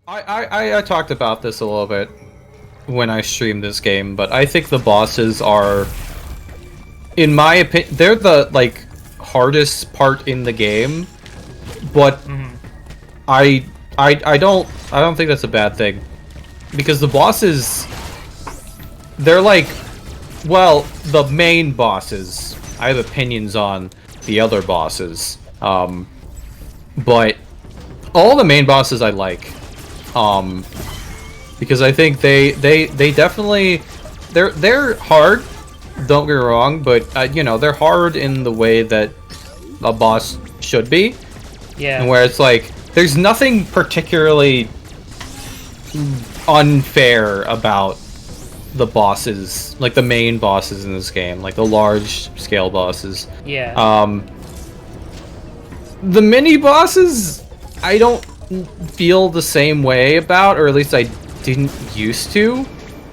I talked about this a little bit when I streamed this game, but I think the bosses are, in my opinion, they're the like hardest part in the game, but Mhm. I don't think that's a bad thing because the bosses, they're like, well, the main bosses. I have opinions on the other bosses, but all the main bosses I like, because I think they definitely they're hard. Don't get me wrong, but you know, they're hard in the way that a boss should be, and Yeah. where it's like there's nothing particularly unfair about the bosses, like the main bosses in this game, like the large scale bosses. Yeah. The mini bosses, I don't feel the same way about, or at least I didn't used to.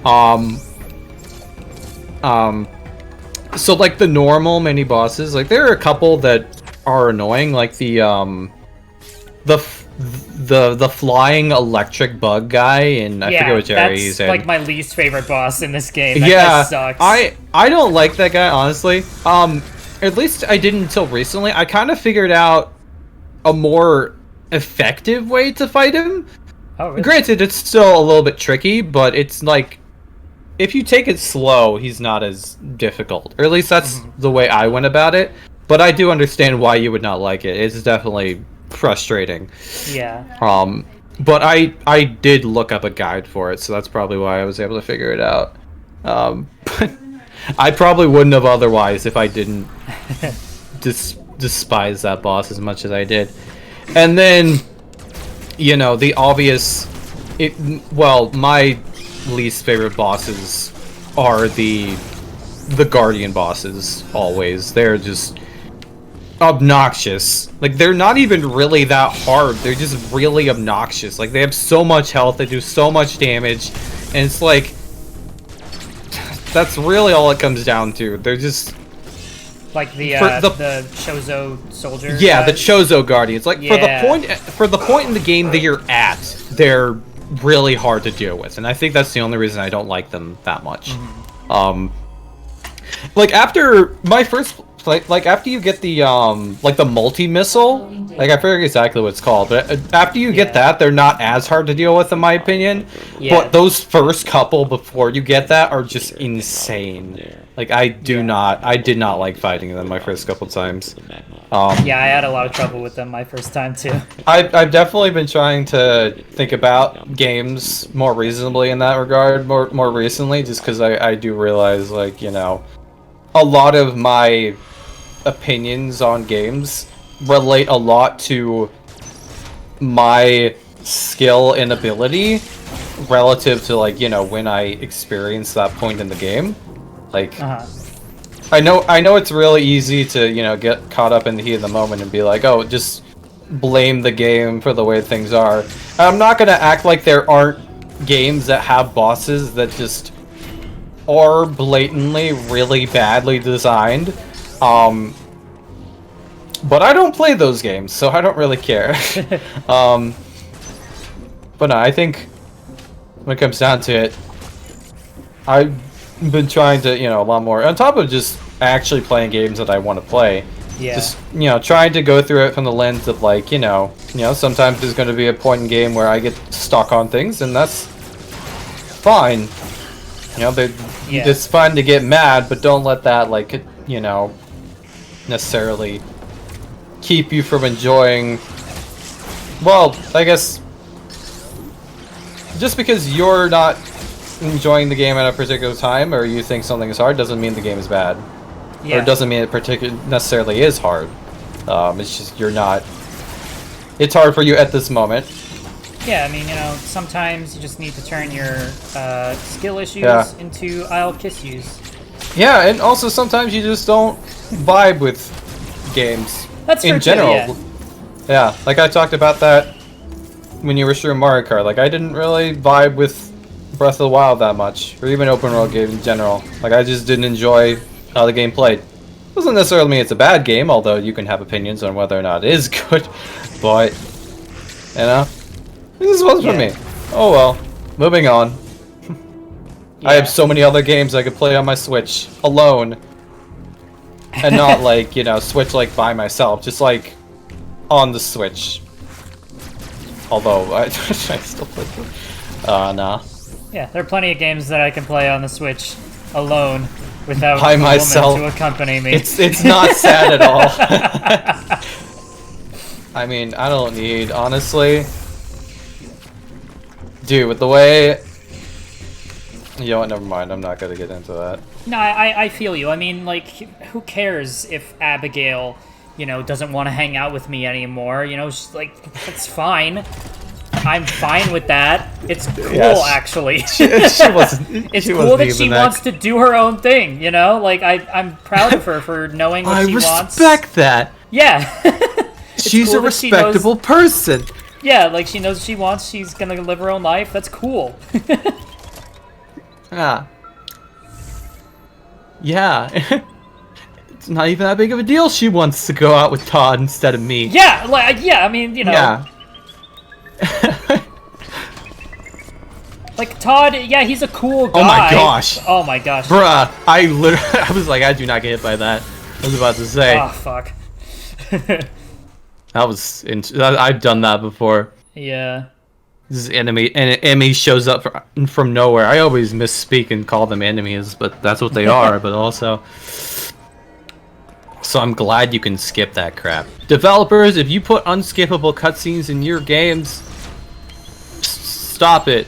Um, so like the normal mini bosses, like there are a couple that are annoying, like the the flying electric bug guy, and I forget Yeah, which area he's that's in. like my least favorite boss in this game. That guy Yeah, sucks. I don't like that guy, honestly. At least I didn't until recently. I kind of figured out a more effective way to fight him. Oh, really? Granted, it's still a little bit tricky, but it's like if you take it slow, he's not as difficult. Or at least that's the way I went about it. But I do understand why you would not like it. It's definitely frustrating. Yeah. But I did look up a guide for it, so that's probably why I was able to figure it out. But I probably wouldn't have otherwise if I didn't despise that boss as much as I did. And then, you know, the obvious, well, my least favorite bosses are the Guardian bosses. Always, they're just obnoxious. Like, they're not even really that hard. They're just really obnoxious. Like, they have so much health, they do so much damage, and it's like that's really all it comes down to. They're just Like the For the Chozo soldier. yeah, the guys? Chozo Guardians. Like Yeah. for the point in the game that you're at, they're really hard to deal with, and I think that's the only reason I don't like them that much. Like after my first like after you get the like the multi-missile, like I forget exactly what it's called, but after you get Yeah. that, they're not as hard to deal with in my opinion. Yeah. But those first couple before you get that are just insane. Like I did not like fighting them my first couple times. Yeah, I had a lot of trouble with them my first time too. I've definitely been trying to think about games more reasonably in that regard more recently, just because I do realize, like, you know, a lot of my opinions on games relate a lot to my skill and ability relative to, like, you know, when I experience that point in the game. Like, Uh-huh. I know it's really easy to, you know, get caught up in the heat of the moment and be like, oh, just blame the game for the way things are. And I'm not gonna act like there aren't games that have bosses that just are blatantly really badly designed. But I don't play those games, so I don't really care. But no, I think when it comes down to it, I've been trying to, you know, a lot more, on top of just actually playing games that I want to play. Yeah. Just, you know, trying to go through it from the lens of, like, you know, sometimes there's going to be a point in game where I get stuck on things, and that's fine. You know, Yeah. it's fine to get mad, but don't let that, like, you know, necessarily keep you from enjoying. Well, I guess just because you're not enjoying the game at a particular time, or you think something is hard, doesn't mean the game is bad. Yeah. Or it doesn't mean it necessarily is hard. It's just you're not. It's hard for you at this moment. Yeah, I mean, you know, sometimes you just need to turn your skill issues Yeah. into I'll kiss yous. Yeah, and also sometimes you just don't vibe with games That's in true, general. yeah. Yeah, like I talked about that when you were streaming Mario Kart. Like I didn't really vibe with Breath of the Wild that much, or even open world games in general. Like I just didn't enjoy how the game played. Doesn't necessarily mean it's a bad game, although you can have opinions on whether or not it is good. But you know, This was for me. Oh well. Moving on. I have so many other games I could play on my Switch alone. And not like, you know, Switch like by myself. Just like on the Switch. Although, I still play nah. Yeah, there are plenty of games that I can play on the Switch alone without by a myself woman to accompany me. It's not sad at all. I mean, I don't need, honestly. Dude, with the way... You know what, never mind, I'm not gonna get into that. No, I feel you. I mean, like, who cares if Abigail, you know, doesn't want to hang out with me anymore? You know, she's like, it's fine. I'm fine with that. It's cool, actually. She wasn't. It's cool that she wants to do her own thing, you know? Like, I'm proud of her for knowing what she wants. I respect that. Yeah. She's a respectable person. Yeah, like, she knows what she wants. She's gonna live her own life. That's cool. Yeah. Yeah. It's not even that big of a deal. She wants to go out with Todd instead of me. Yeah, like, yeah, I mean, you know. Yeah. Like, Todd, yeah, he's a cool guy. Oh my gosh. Oh my gosh. Bruh, I was like, I do not get hit by that. I was about to say. Oh, fuck. I've done that before. Yeah. This is enemy shows up from nowhere. I always misspeak and call them enemies, but that's what they are, but also... So I'm glad you can skip that crap. Developers, if you put unskippable cutscenes in your games, stop it.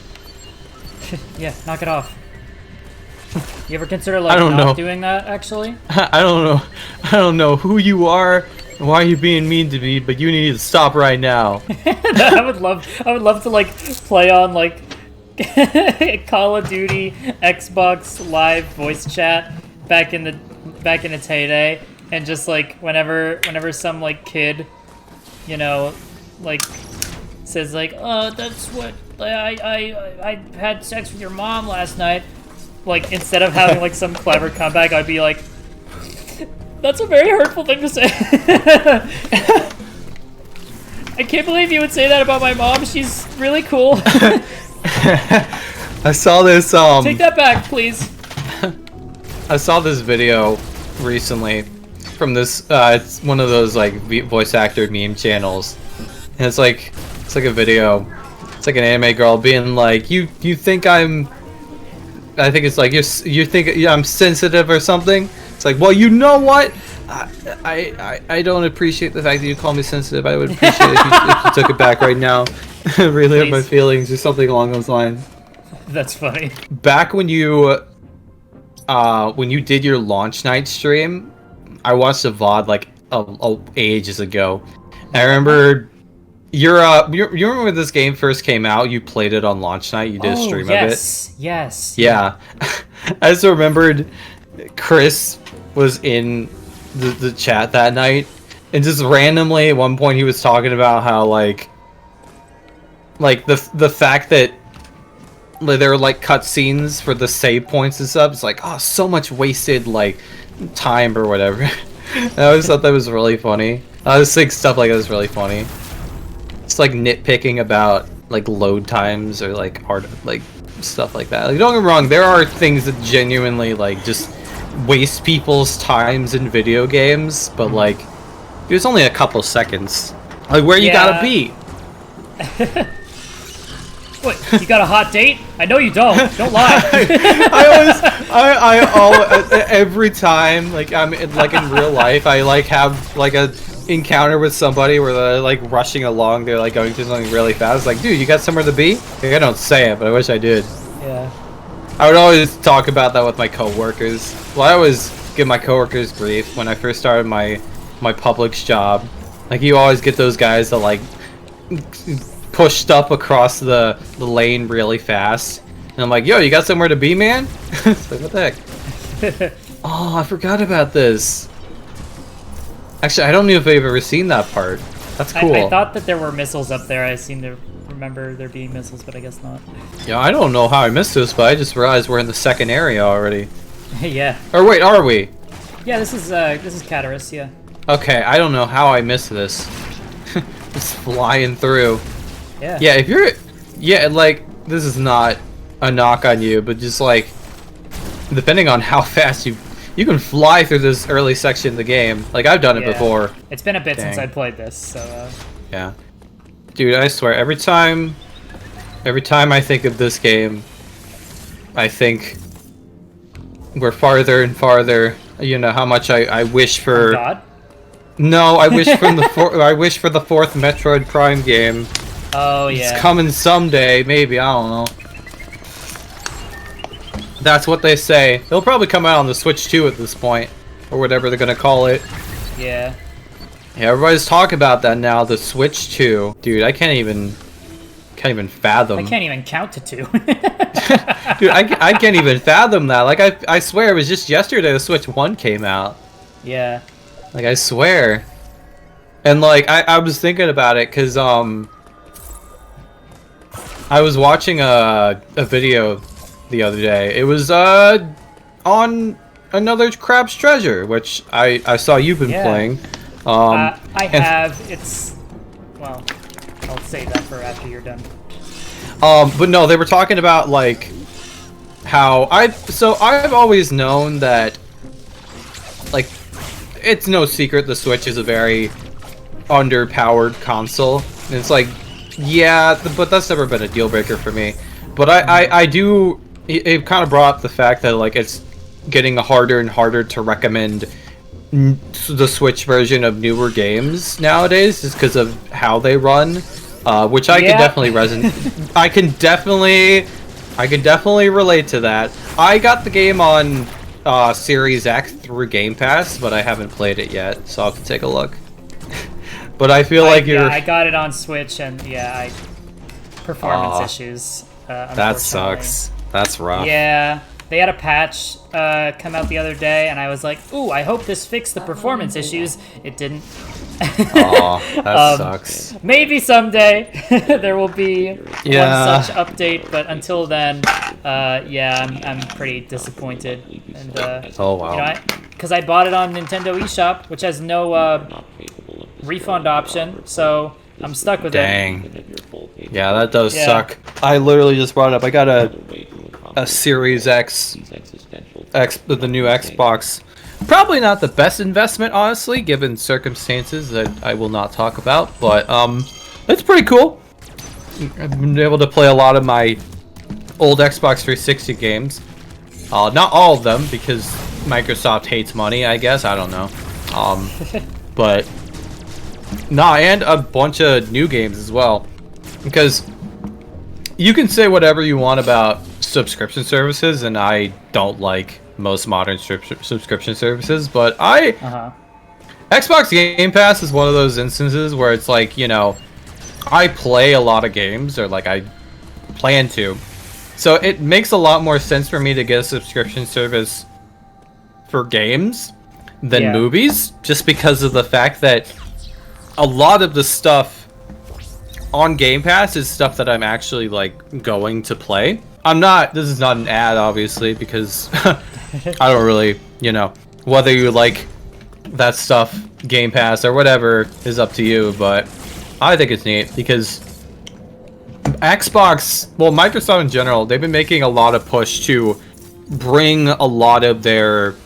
Yeah, knock it off. You ever consider, like, not doing that, actually? I don't know who you are, and why you're being mean to me, but you need to stop right now. I would love to, like, play on, like, Call of Duty Xbox Live voice chat back in its heyday, and just, like, whenever some, like, kid, you know, like, says, like, oh, that's what I had sex with your mom last night. Like, instead of having, like, some clever comeback, I'd be like, that's a very hurtful thing to say. I can't believe you would say that about my mom. She's really cool. I saw this, Take that back, please. I saw this video recently from this, it's one of those, like, voice actor meme channels. And it's like a video. It's like an anime girl being like, you think I think it's like, you think I'm sensitive or something? It's like, well, you know what? I don't appreciate the fact that you call me sensitive. I would appreciate it if you took it back right now. Relive my feelings or something along those lines. That's funny. Back when you did your launch night stream, I watched a VOD like ages ago. I remember you remember when this game first came out? You played it on launch night. You did a stream of it. Yes. Yeah. I just remembered Chris was in the chat that night, and just randomly at one point he was talking about how like the fact that there were like cutscenes for the save points and stuff. It's like, oh, so much wasted like time or whatever. And I always thought that was really funny. I always think stuff like that is really funny. It's like nitpicking about like load times or like hard like stuff like that. Like, don't get me wrong, there are things that genuinely like just waste people's times in video games, but like there's only a couple seconds. Like, where you gotta be? What, you got a hot date? I know you don't. Don't lie. I always, every time, like I'm in real life, I like have like a encounter with somebody where they're like rushing along, they're like going through something really fast. It's like, dude, you got somewhere to be? Like, I don't say it, but I wish I did. Yeah. I would always talk about that with my coworkers. Well, I always give my coworkers grief when I first started my Publix job. Like, you always get those guys that like push stuff across the lane really fast. And I'm like, yo, you got somewhere to be, man? It's like, what the heck? Oh, I forgot about this. Actually, I don't know if I've ever seen that part. That's cool. I thought that there were missiles up there. I seem to remember there being missiles, but I guess not. Yeah, I don't know how I missed this, but I just realized we're in the second area already. Yeah. Or wait, are we? Yeah, this is Cataris, yeah. Okay, I don't know how I missed this. Just flying through. Yeah. Yeah, if you're, yeah, like this is not a knock on you, but just like depending on how fast you can fly through this early section of the game. Like I've done it before. It's been a bit Dang. since I played this, so. Yeah, dude, I swear every time I think of this game, I think we're farther and farther. You know how much I wish for. Oh God. No, I wish from the I wish for the 4th Metroid Prime game. Oh yeah. It's coming someday, maybe, I don't know. That's what they say. It'll probably come out on the Switch 2 at this point, or whatever they're gonna call it. Yeah. Yeah, everybody's talking about that now, the Switch 2. Dude, I can't even fathom. I can't even count to 2. Dude, I can't even fathom that. Like, I swear it was just yesterday the Switch 1 came out. Yeah. Like, I swear. And, like, I was thinking about it, because, I was watching a video the other day. It was, on another Crab's Treasure, which I saw you've been playing. I have. It's... Well, I'll save that for after you're done. But no, they were talking about, like, how I've always known that, like, it's no secret the Switch is a very underpowered console. And it's like, yeah, but that's never been a deal breaker for me. But I do, it kind of brought up the fact that, like, it's getting harder and harder to recommend the Switch version of newer games nowadays, just because of how they run, which I can definitely resonate. I can definitely relate to that. I got the game on Series X through Game Pass, but I haven't played it yet, so I'll have to take a look. But I feel like you're... Yeah, I got it on Switch, and performance issues. That sucks. That's rough. Yeah, they had a patch come out the other day, and I was like, ooh, I hope this fixed the performance issues. It didn't. Oh, that sucks. Maybe someday there will be one such update, but until then, yeah, I'm pretty disappointed. And oh wow. You know, because I bought it on Nintendo eShop, which has no refund option, so I'm stuck with it. Dang. Yeah, that does suck. I literally just brought it up. I got a Series X, the new Xbox. Probably not the best investment, honestly, given circumstances that I will not talk about, but it's pretty cool. I've been able to play a lot of my old Xbox 360 games. Not all of them, because Microsoft hates money, I guess. I don't know. But nah, and a bunch of new games as well. Because you can say whatever you want about subscription services, and I don't like most modern subscription services, but Xbox Game Pass is one of those instances where it's like, you know, I play a lot of games, or like I plan to, so it makes a lot more sense for me to get a subscription service for games than movies, just because of the fact that a lot of the stuff on Game Pass is stuff that I'm actually like going to play. This is not an ad, obviously, because I don't really, you know, whether you like that stuff, Game Pass or whatever, is up to you, but I think it's neat because Xbox, well, Microsoft in general, they've been making a lot of push to bring a lot of their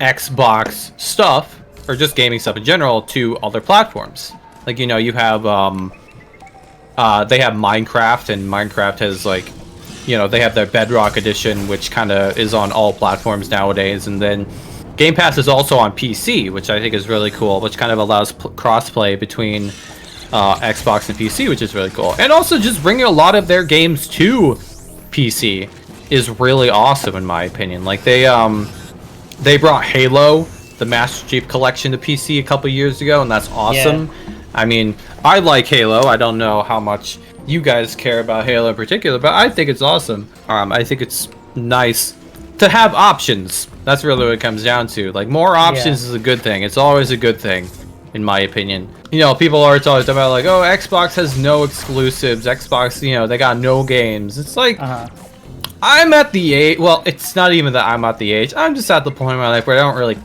Xbox stuff, or just gaming stuff in general, to other platforms. Like, you know, you have, they have Minecraft, and Minecraft has, like, you know, they have their Bedrock edition, which kind of is on all platforms nowadays, and then Game Pass is also on PC, which I think is really cool, which kind of allows crossplay between Xbox and PC, which is really cool. And also just bringing a lot of their games to PC is really awesome, in my opinion. Like, they brought Halo, the Master Chief Collection, to PC a couple years ago, and that's awesome. Yeah. I mean, I like Halo. I don't know how much you guys care about Halo in particular, but I think it's awesome. I think it's nice to have options. That's really what it comes down to. Like, more options is a good thing. It's always a good thing, in my opinion. You know, people are always talking about, like, oh, Xbox has no exclusives. Xbox, you know, they got no games. It's like, I'm at the age, well, it's not even that I'm at the age. I'm just at the point in my life where I don't really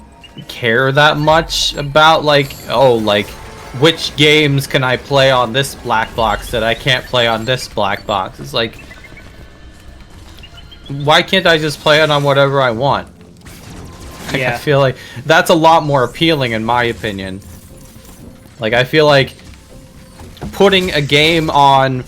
care that much about, like, oh, like, which games can I play on this black box that I can't play on this black box? It's like, why can't I just play it on whatever I want? Yeah. I feel like that's a lot more appealing in my opinion. Like, I feel like putting a game on,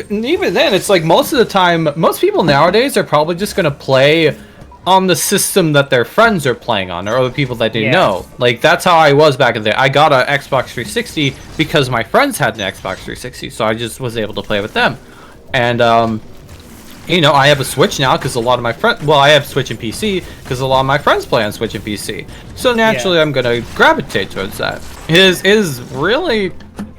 even then, it's like most of the time, most people nowadays are probably just gonna play on the system that their friends are playing on, or other people that they know. Like, that's how I was back in the day. I got an Xbox 360 because my friends had an Xbox 360, so I just was able to play with them. And, you know, I have a Switch now because a lot of my friends... Well, I have Switch and PC because a lot of my friends play on Switch and PC. So naturally, I'm going to gravitate towards that. It is really...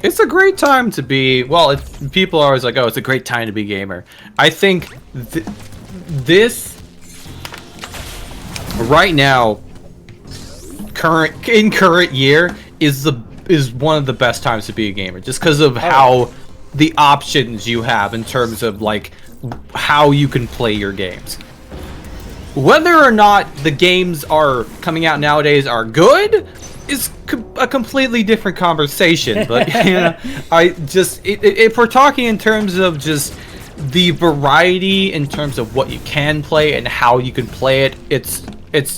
It's a great time to be... Well, people are always like, oh, it's a great time to be a gamer. I think this... Right now, current year is one of the best times to be a gamer, just because of how the options you have in terms of like how you can play your games. Whether or not the games are coming out nowadays are good is a completely different conversation. But you know, if we're talking in terms of just the variety in terms of what you can play and how you can play it, it's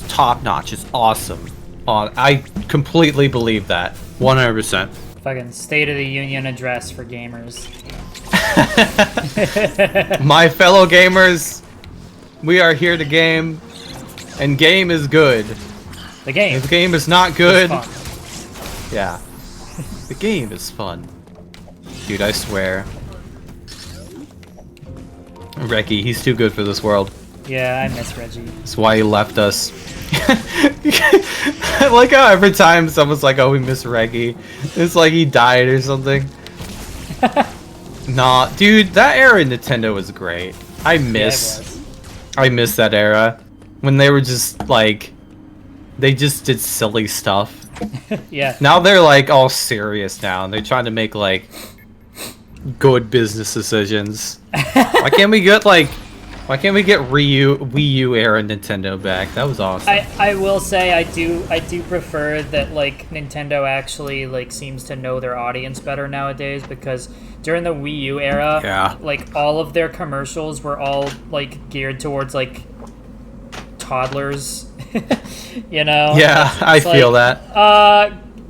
top notch. It's awesome. I completely believe that. 100%. Fucking State of the Union address for gamers. My fellow gamers, we are here to game, and game is good. The game. If the game is not good, fun. yeah, the game is fun. Dude, I swear. Reki, he's too good for this world. Yeah, I miss Reggie. That's why he left us. I like how every time someone's like, oh, we miss Reggie, it's like he died or something. Nah, dude, that era in Nintendo was great. I miss that era. When they were just, like, they just did silly stuff. Yeah. Now they're, like, all serious now, and they're trying to make, like, good business decisions. Why can't we get Wii U era Nintendo back? That was awesome. I will say I do prefer that like Nintendo actually like seems to know their audience better nowadays, because during the Wii U era, like all of their commercials were all like geared towards like toddlers. You know? Yeah, I feel that.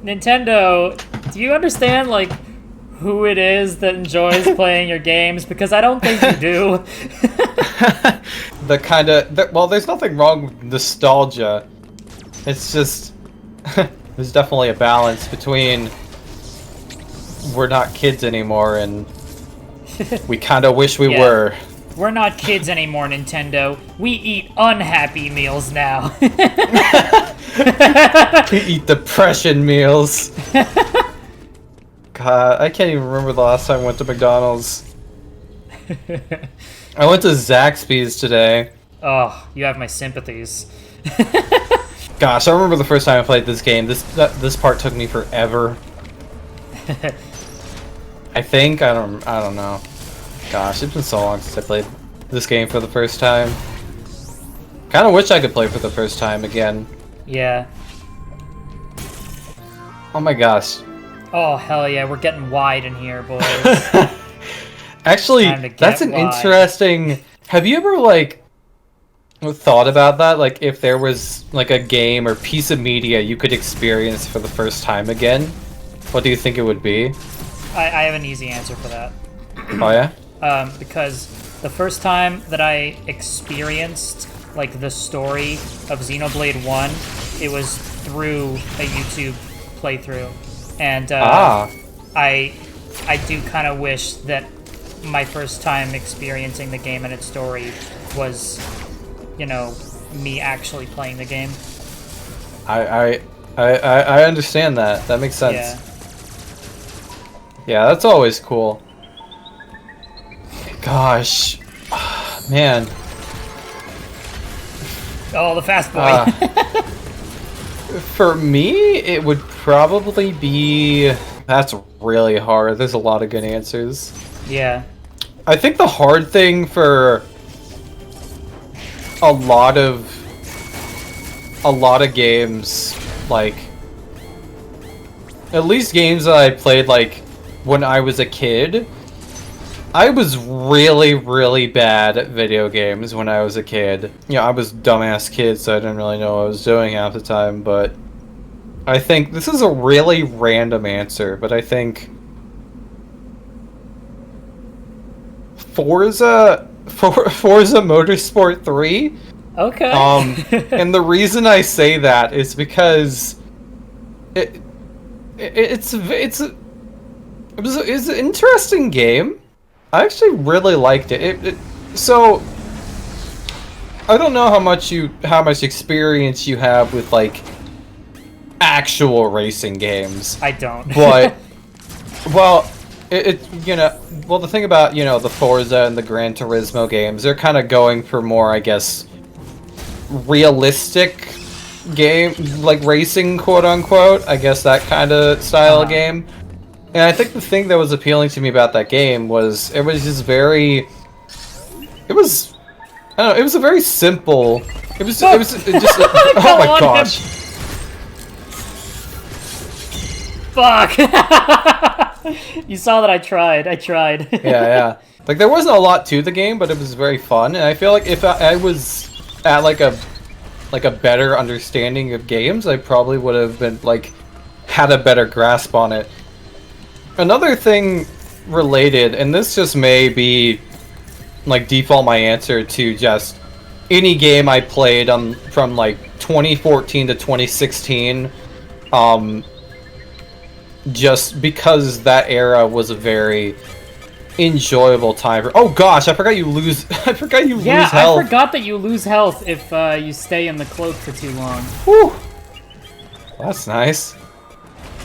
Nintendo, do you understand like who it is that enjoys playing your games? Because I don't think you do. Well, there's nothing wrong with nostalgia. It's just there's definitely a balance between we're not kids anymore and we kind of wish we were. We're not kids anymore, Nintendo. We eat unhappy meals now. We eat depression meals. God, I can't even remember the last time I went to McDonald's. I went to Zaxby's today. Oh, you have my sympathies. Gosh, I remember the first time I played this game. This part took me forever. I think I don't know. Gosh, it's been so long since I played this game for the first time. Kind of wish I could play for the first time again. Yeah. Oh my gosh. Oh hell yeah, we're getting wide in here, boys. Actually, that's an interesting... Have you ever, like, thought about that? Like, if there was, like, a game or piece of media you could experience for the first time again, what do you think it would be? I have an easy answer for that. Oh, yeah? Because the first time that I experienced, like, the story of Xenoblade 1, it was through a YouTube playthrough. And, I do kind of wish that my first time experiencing the game and its story was, you know, me actually playing the game. I understand that. That makes sense. Yeah. Yeah, that's always cool. Gosh. Man. Oh, the fast boy. For me, it would probably be... That's really hard. There's a lot of good answers. Yeah. I think the hard thing for a lot of games, like, at least games that I played like when I was a kid, I was really, really bad at video games when I was a kid. You know, I was a dumbass kid, so I didn't really know what I was doing half the time, but I think this is a really random answer, but I think Forza Motorsport 3. Okay. And the reason I say that is because it's an interesting game. I actually really liked it. So I don't know how much experience you have with like actual racing games. I don't. But well, the thing about the Forza and the Gran Turismo games, they're kind of going for more, I guess, realistic game, like racing, quote unquote. I guess that kind of style of game. And I think the thing that was appealing to me about that game was it was just very. It was, I don't know. It was a very simple. It was just. Oh my gosh. Fuck. You saw that I tried. Yeah. Like there wasn't a lot to the game, but it was very fun, and I feel like if I was at like a better understanding of games, I probably would have been like had a better grasp on it. Another thing related, and this just may be like default my answer to just any game I played from like 2014 to 2016, just because that era was a very enjoyable time for. Oh gosh, I forgot you lose. I forgot you lose health. Yeah, I forgot that you lose health if you stay in the cloak for too long. Whew. That's nice.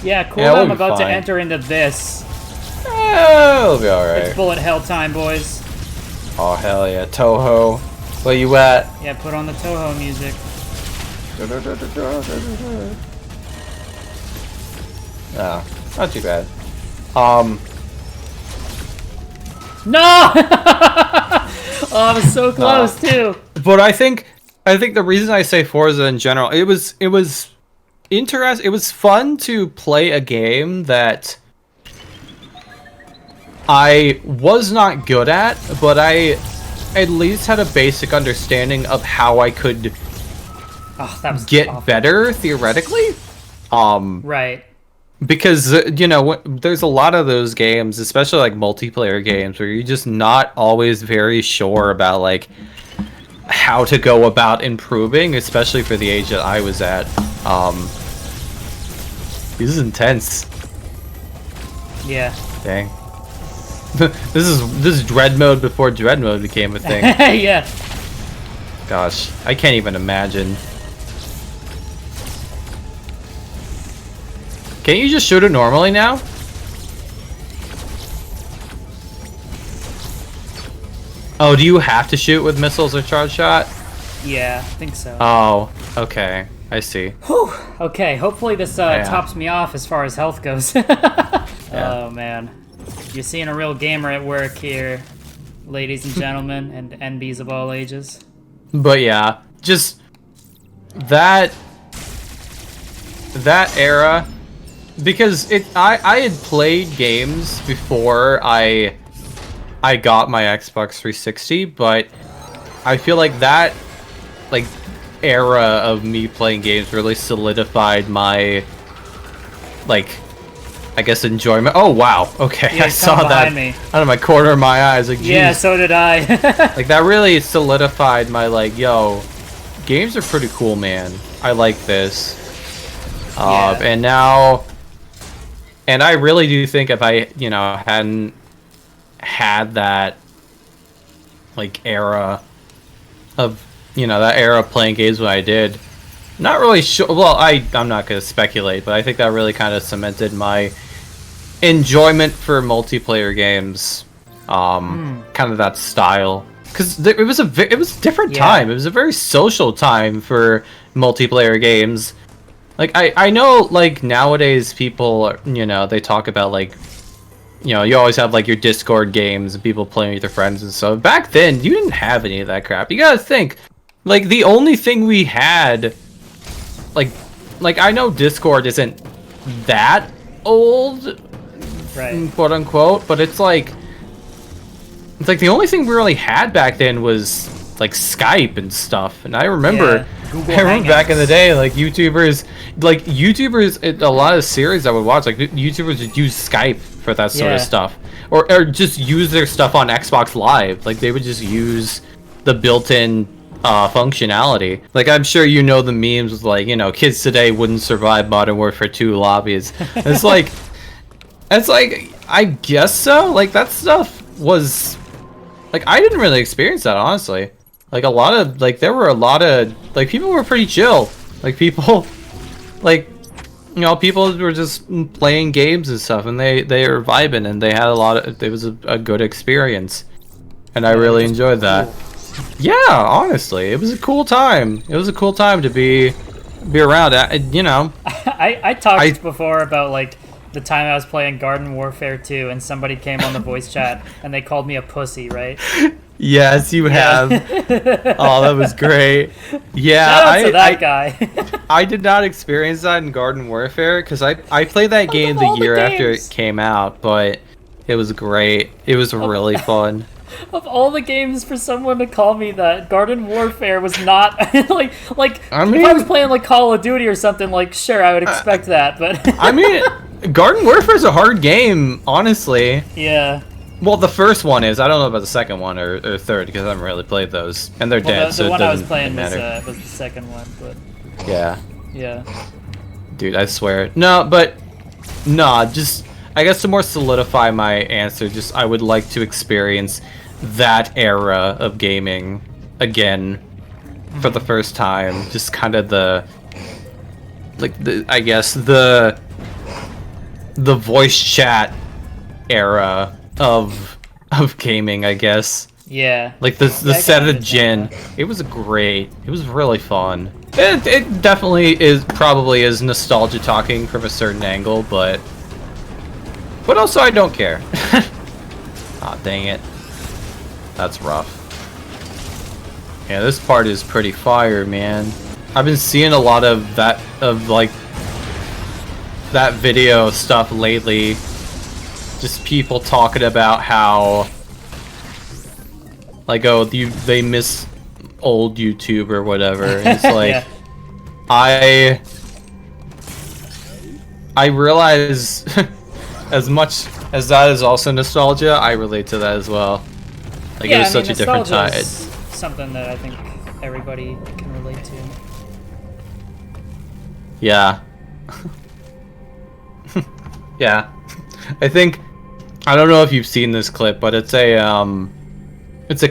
Yeah, cool. Yeah, we'll I'm about fine. to enter into this. It'll be alright. It's bullet hell time, boys. Oh hell yeah, Toho. Where you at? Yeah, put on the Toho music. Oh, not too bad. No! Oh, I was so close too. But I think the reason I say Forza in general, it was interesting. It was fun to play a game that I was not good at, but I at least had a basic understanding of how I could get awful. better theoretically. Right. Because there's a lot of those games, especially like multiplayer games, where you're just not always very sure about like how to go about improving, especially for the age that I was at. This is intense. Yeah. Dang. This is dread mode before dread mode became a thing. Yeah. Gosh, I can't even imagine. Can't you just shoot it normally now? Oh, do you have to shoot with missiles or charge shot? Yeah, I think so. Oh, okay. I see. Whew. Okay, hopefully this tops me off as far as health goes. Oh, man. You're seeing a real gamer at work here, ladies and gentlemen, and NBs of all ages. But yeah, just that era, because I had played games before I got my Xbox 360, but I feel like that era of me playing games really solidified my I guess enjoyment. Oh wow, okay, Yeah, I saw that me. out of my corner of my eyes. Like, geez. Yeah, so did I. Like that really solidified my yo, games are pretty cool, man. I like this. Yeah. And I really do think if I hadn't had that era of that era of playing games when I did, not really sure. Well, I'm not gonna speculate, but I think that really kind of cemented my enjoyment for multiplayer games. Kind of that style, because it was a different time. It was a very social time for multiplayer games. Like I know nowadays people they talk about you always have your Discord games and people playing with their friends and stuff. Back then you didn't have any of that crap. You gotta think the only thing we had I know Discord isn't that old, Right. quote unquote, but it's like the only thing we really had back then was like Skype and stuff. And I remember, Yeah, Google I remember back in the Hangouts. day, like YouTubers, a lot of series I would watch, like YouTubers would use Skype for that sort of Yeah. stuff, or just use their stuff on Xbox Live. Like they would just use the built-in functionality. Like I'm sure you know the memes with like, kids today wouldn't survive Modern Warfare 2 lobbies. It's like, I guess so. Like that stuff was. Like, I didn't really experience that, honestly. Like, there were a lot of, like, people were pretty chill. Like, people, like, people were just playing games and stuff, and they were vibing, and they had it was a good experience. And I really enjoyed that. Yeah, honestly, it was a cool time. It was a cool time to be around. I talked before about like the time I was playing Garden Warfare 2 and somebody came on the voice chat and they called me a pussy, right? Yes, you have. Oh, that was great. Yeah, Shout out to that guy. I did not experience that in Garden Warfare because I played that game the year after it came out, but it was great. It was really fun. Of all the games for someone to call me that, Garden Warfare was not like I if I was playing like Call of Duty or something, like sure I would expect that, but I mean, Garden Warfare is a hard game, honestly. yeah. Well, the first one is. I don't know about the second one or third because I haven't really played those, and they're dead, The so it one I was doesn't playing matter. was the second one, but Yeah, yeah. dude, I swear. No, but nah, just I guess to more solidify my answer, just I would like to experience that era of gaming again for the first time. Just kind of I guess the voice chat era of gaming, I guess. Yeah. Like the Yeah, I set can of understand Jin, it was great. It was really fun. It definitely probably is nostalgia talking from a certain angle, but also I don't care. Aw, dang it. That's rough. Yeah, this part is pretty fire, man. I've been seeing a lot of that video stuff lately. Just people talking about how like, oh, they miss old YouTube or whatever. And it's like Yeah. I realize as much as that is also nostalgia, I relate to that as well. Like Yeah, it was I mean, such a different nostalgia time. is something that I think everybody can relate to. Yeah. Yeah. I don't know if you've seen this clip, but it's a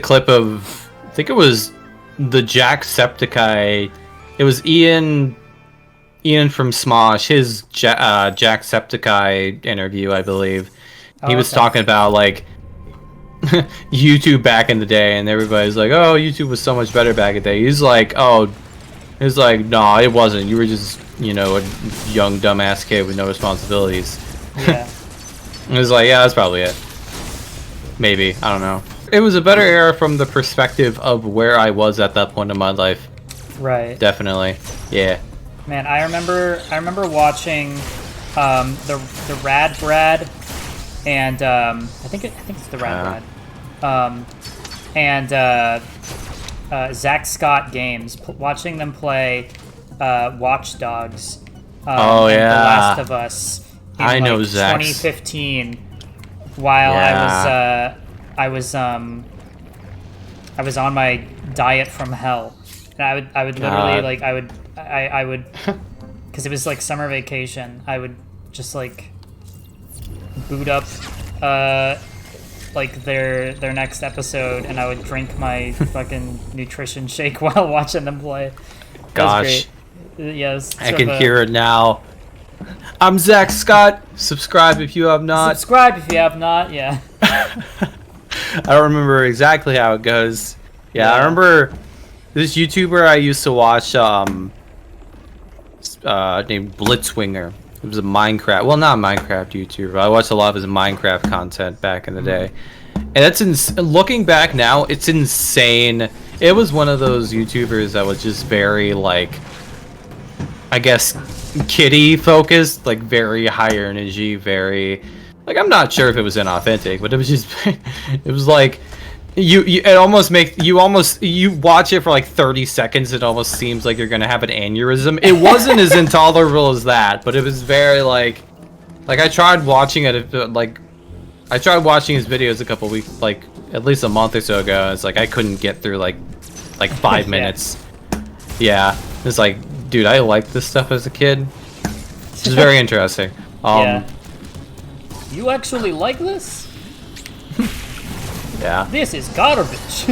clip of, I think it was the Jacksepticeye. It was Ian from Smosh, his Jacksepticeye interview, I believe. He was Okay. talking about like YouTube back in the day, and everybody's like, "Oh, YouTube was so much better back in the day." He's like, "No, it wasn't. You were just, a young dumbass kid with no responsibilities." Yeah. It was like, yeah, that's probably it. Maybe, I don't know. It was a better era from the perspective of where I was at that point in my life. Right. Definitely. Yeah. Man, I remember watching the Rad Brad and I think it's the Rad Brad. Zach Scott games, watching them play Watch Dogs. Oh, and yeah. The Last of Us. In, I know like, Zach's. 2015, while Yeah. I was on my diet from hell, and I would literally God. like I would because it was like summer vacation. I would just like boot up like their next episode, and I would drink my fucking nutrition shake while watching them play. That Gosh. was great. Yes, I can hear it now. I'm Zach Scott. Subscribe if you have not. Subscribe if you have not. Yeah. I don't remember exactly how it goes. Yeah, I remember this YouTuber I used to watch named Blitzwinger. It was a Minecraft, well, not a Minecraft YouTuber. I watched a lot of his Minecraft content back in the day. And it's looking back now, it's insane. It was one of those YouTubers that was just very, like, I guess, kiddie focused, like very high energy, very like I'm not sure if it was inauthentic, but it was just it was like it almost makes you watch it for like 30 seconds, it almost seems like you're gonna have an aneurysm. It wasn't as intolerable as that, but it was very like I tried watching it I tried watching his videos a couple weeks, like at least a month or so ago, and it's like I couldn't get through like 5 minutes. Yeah, it's like, dude, I liked this stuff as a kid. It's very interesting. Yeah. You actually like this? Yeah. This is garbage.